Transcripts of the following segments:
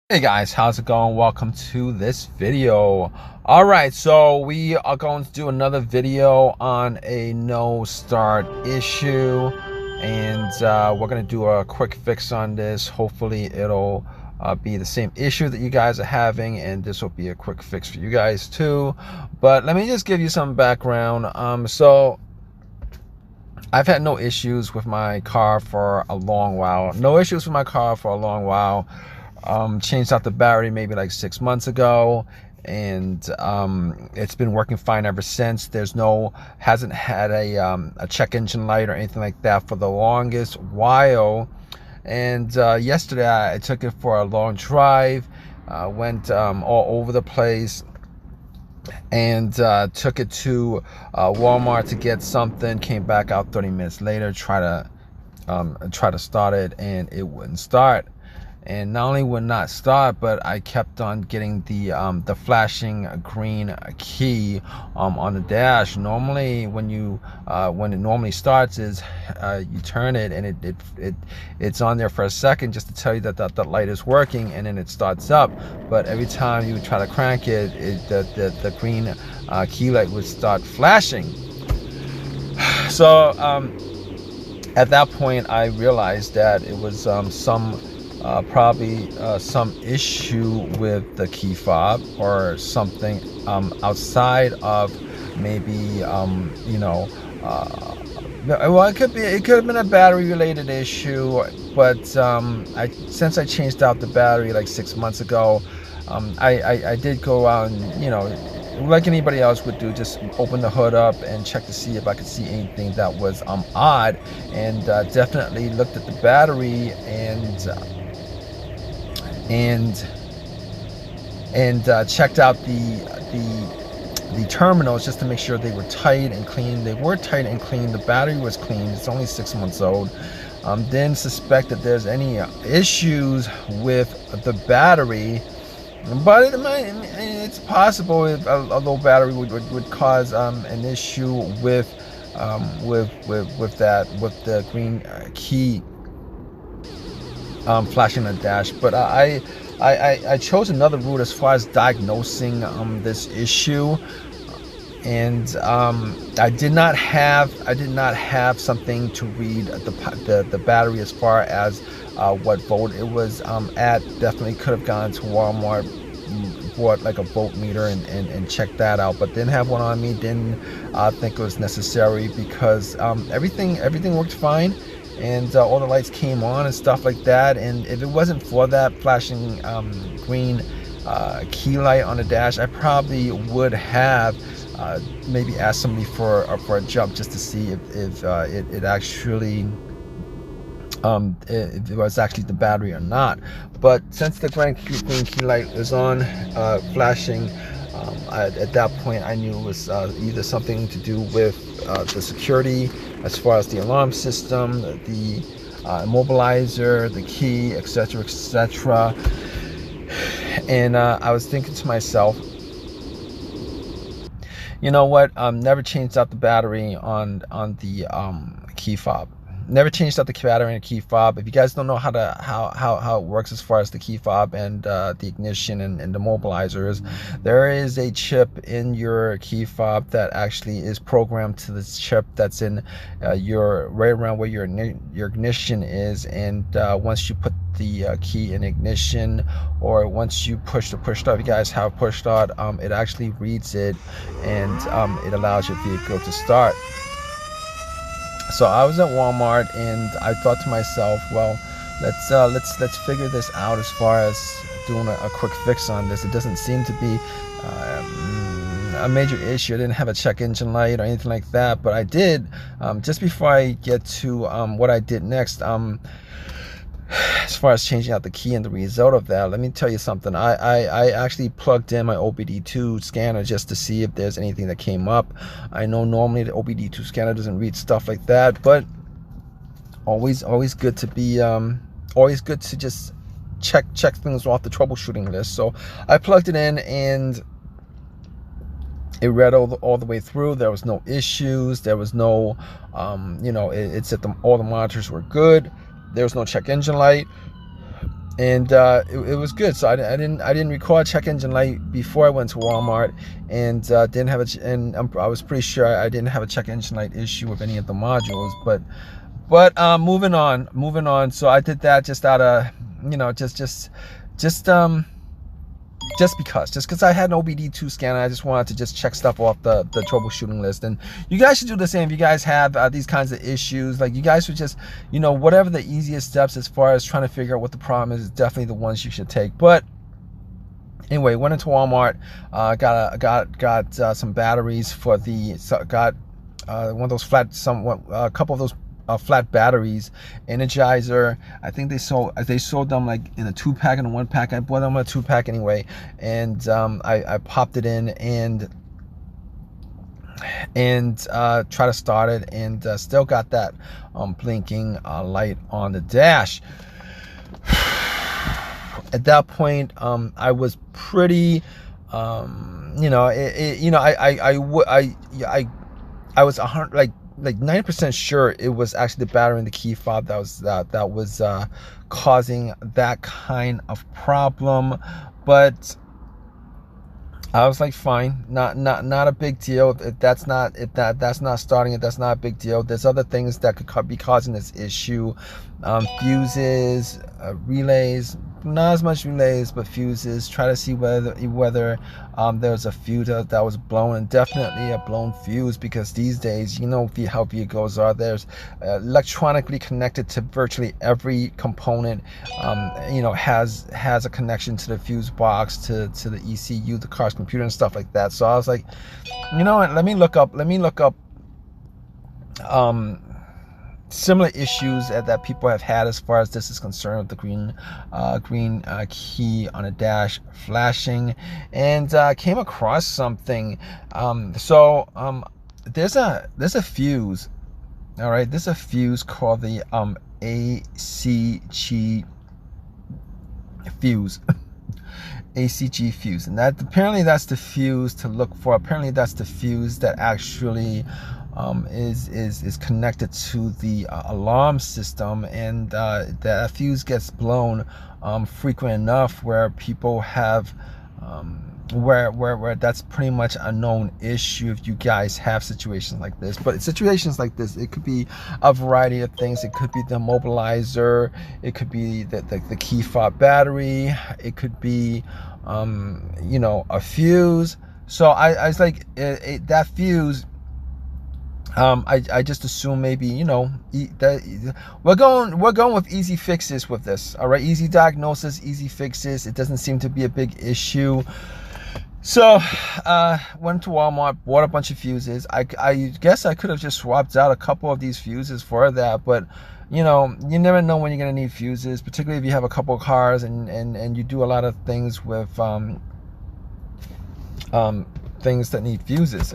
Hey guys, how's it going? Welcome to this video. All right, so we are going to do another video on a no start issue, and we're going to do a quick fix on this. Hopefully it'll be the same issue that you guys are having, and this will be a quick fix for you guys too. But let me just give you some background. So I've had no issues with my car for a long while. Changed out the battery maybe like 6 months ago, and it's been working fine ever since. Hasn't had a check engine light or anything like that for the longest while. And yesterday I took it for a long drive, went all over the place, and took it to Walmart to get something. Came back out 30 minutes later, try to start it, and it wouldn't start. And not only would not start, but I kept on getting the flashing green key on the dash. Normally, when it normally starts is you turn it and it's on there for a second just to tell you that the light is working, and then it starts up. But every time you try to crank it, the green key light would start flashing. So at that point, I realized that it was probably some issue with the key fob or something outside of maybe well, it could have been a battery related issue. But since I changed out the battery like 6 months ago, I did go out and, like anybody else would do, just open the hood up and check to see if I could see anything that was odd, and definitely looked at the battery and checked out the terminals just to make sure they were tight and clean. They were tight and clean. The battery was clean. It's only 6 months old. Didn't suspect that there's any issues with the battery, but it's possible a low battery would cause an issue with the green key flashing the dash. But I chose another route as far as diagnosing this issue, and I did not have something to read the battery as far as what volt it was at. Definitely could have gone to Walmart, bought like a voltmeter and checked that out, but didn't have one on me. Didn't think it was necessary because everything worked fine, and all the lights came on and stuff like that. And if it wasn't for that flashing green key light on the dash, I probably would have maybe asked somebody for a jump just to see if it actually if it was actually the battery or not. But since the green key light was on flashing, at that point I knew it was either something to do with the security as far as the alarm system, the immobilizer, the key, etc., etc. And I was thinking to myself, you know what, never changed out the battery on the key fob. Never changed out the battery and key fob. If you guys don't know how it works as far as the key fob and the ignition and the mobilizers, there is a chip in your key fob that actually is programmed to this chip that's in your right around where your ignition is. And once you put the key in ignition, or once you push the push start, if you guys have push start, it actually reads it, and it allows your vehicle to start. So I was at Walmart and I thought to myself, well, let's figure this out as far as doing a quick fix on this. It doesn't seem to be a major issue. I didn't have a check engine light or anything like that, but I did. Just before I get to what I did next, as far as changing out the key and the result of that, let me tell you something. I actually plugged in my OBD2 scanner just to see if there's anything that came up. I know normally the OBD2 scanner doesn't read stuff like that, but always good to be always good to just check things off the troubleshooting list. So I plugged it in and it read all the way through. There was no issues. There was no it said all the monitors were good. There was no check engine light. and it was good. So I didn't recall a check engine light before I went to Walmart, and didn't have I was pretty sure I didn't have a check engine light issue with any of the modules. But moving on. So I did that just out of, you know, just because I had an OBD2 scanner. I just wanted to just check stuff off the troubleshooting list. And you guys should do the same. If you guys have these kinds of issues, like, you guys should just, you know, whatever the easiest steps as far as trying to figure out what the problem is definitely the ones you should take. But anyway, went into Walmart, got some batteries for got one of those a couple of those flat batteries, Energizer. I think they sold them like in a 2-pack and a 1-pack. I bought them in a 2-pack anyway, and I popped it in and try to start it, and still got that blinking light on the dash. At that point, I was pretty, you know, I was 90% sure it was actually the battery in the key fob that was causing that kind of problem. But I was like, fine, not a big deal. If that's not starting it, that's not a big deal. There's other things that could be causing this issue. Fuses, relays, not as much relays, but fuses. Try to see whether there was a fuse that was blown, and definitely a blown fuse, because these days, you know how vehicles are. There's electronically connected to virtually every component. You know, has a connection to the fuse box, to the ECU, the car's computer, and stuff like that. So I was like, you know what, let me look up similar issues that people have had as far as this is concerned, with the green key on a dash flashing, and came across something. There's a fuse. All right, there's a fuse called the ACG fuse. ACG fuse, and apparently that's the fuse to look for. Apparently that's the fuse that actually is connected to the alarm system, and that fuse gets blown frequent enough where people have where that's pretty much a known issue if you guys have situations like this. But situations like this, it could be a variety of things. It could be the mobilizer, it could be the key fob battery, it could be you know, a fuse. So I was like, that fuse, I just assume maybe, you know, we're going with easy fixes with this. All right, easy diagnosis, easy fixes. It doesn't seem to be a big issue. So went to Walmart, bought a bunch of fuses. I guess I could have just swapped out a couple of these fuses for that, but you know, you never know when you're gonna need fuses, particularly if you have a couple of cars and you do a lot of things with things that need fuses.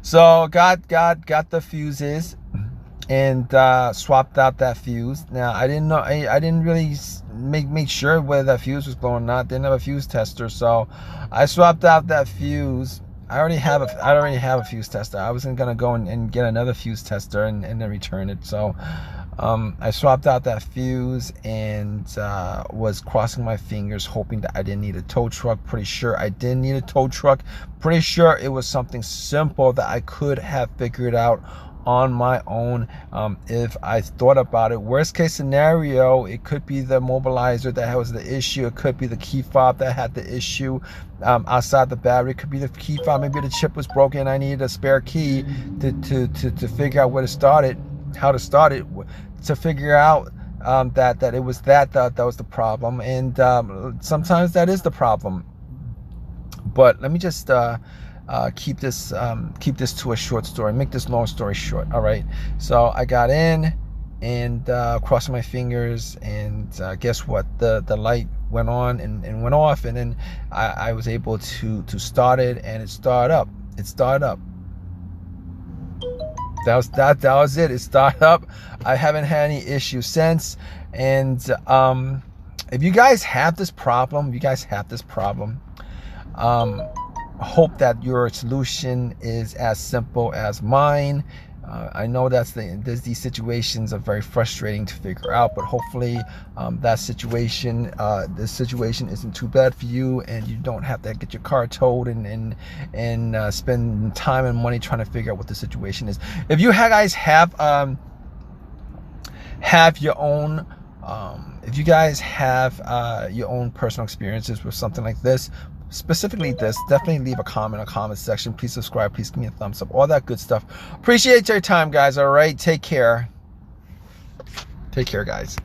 So got the fuses and swapped out that fuse. Now I didn't know, I didn't really make sure whether that fuse was blowing or not. Didn't have a fuse tester, so I swapped out that fuse. I already have a fuse tester. I wasn't gonna go and get another fuse tester and then return it. So I swapped out that fuse and was crossing my fingers, hoping that I didn't need a tow truck. Pretty sure I didn't need a tow truck. Pretty sure it was something simple that I could have figured out on my own if I thought about it. Worst case scenario, it could be the mobilizer that was the issue. It could be the key fob that had the issue outside the battery. It could be the key fob. Maybe the chip was broken. I needed a spare key to figure out where to start it, how to start it, to figure out that it was that was the problem. And sometimes that is the problem. But let me just keep this to a short story, make this long story short. All right, so I got in and crossing my fingers, and guess what, the light went on and went off, and then I was able to start it, and it started up. That was it. It started up. I haven't had any issues since. And if you guys have this problem, hope that your solution is as simple as mine. I know these situations are very frustrating to figure out, but hopefully this situation isn't too bad for you, and you don't have to get your car towed and spend time and money trying to figure out what the situation is. If you guys have your own if you guys have your own personal experiences with something like this, specifically this, definitely leave a comment in the comment section. Please subscribe, please give me a thumbs up, all that good stuff. Appreciate your time, guys. All right, take care, guys.